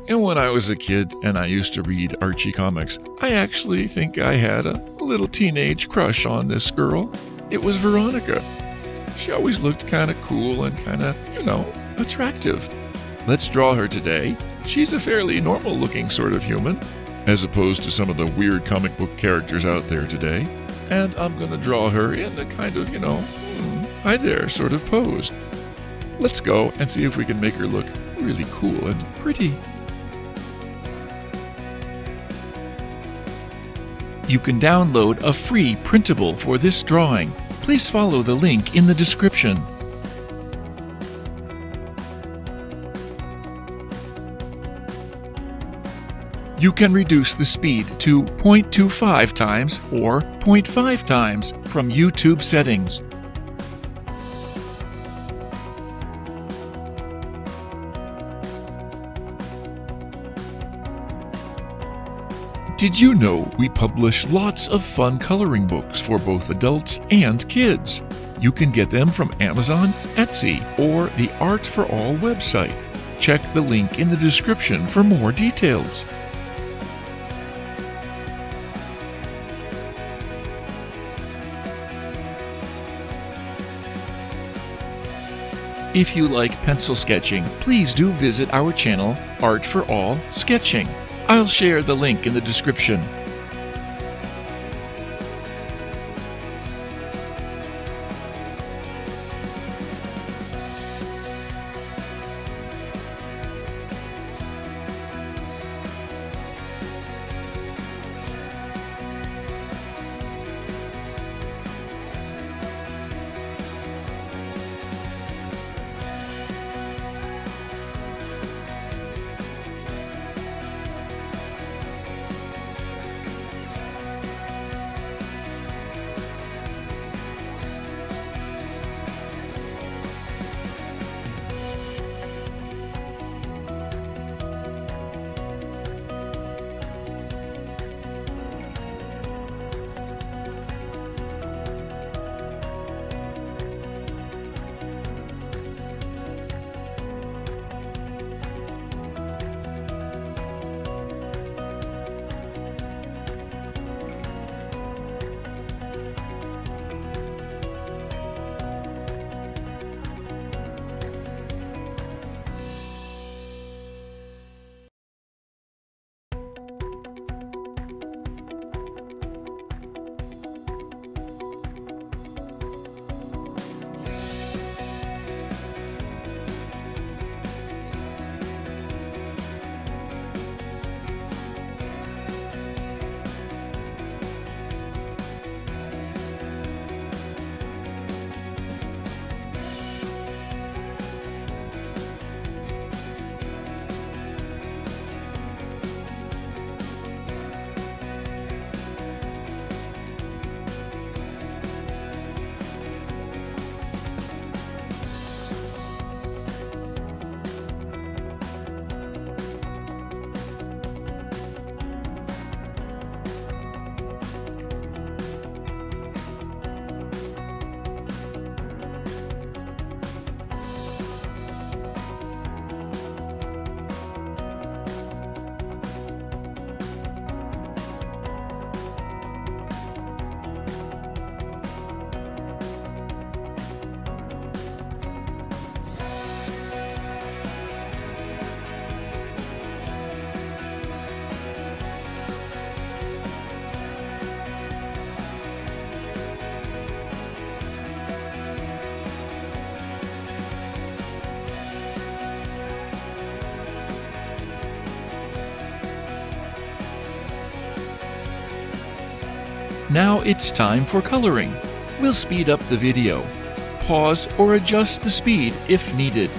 And when I was a kid and I used to read Archie Comics, I actually think I had a little teenage crush on this girl. It was Veronica. She always looked kind of cool and kind of, attractive. Let's draw her today. She's a fairly normal-looking sort of human, as opposed to some of the weird comic book characters out there today. And I'm going to draw her in the kind of, hi there sort of pose. Let's go and see if we can make her look really cool and pretty. You can download a free printable for this drawing. Please follow the link in the description. You can reduce the speed to 0.25 times or 0.5 times from YouTube settings. Did you know we publish lots of fun coloring books for both adults and kids? You can get them from Amazon, Etsy, or the Art for All website. Check the link in the description for more details. If you like pencil sketching, please do visit our channel, Art for All Sketching. I'll share the link in the description. Now it's time for coloring. We'll speed up the video. Pause or adjust the speed if needed.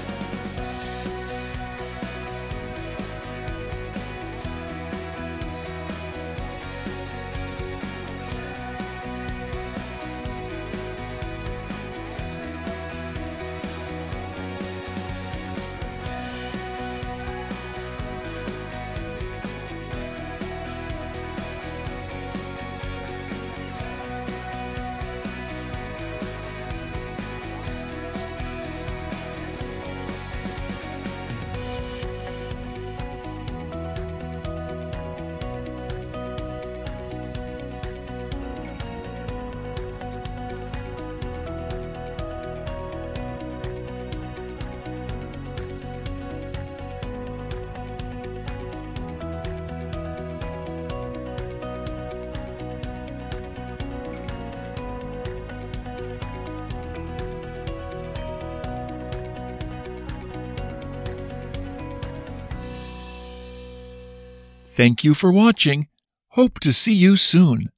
Thank you for watching. Hope to see you soon.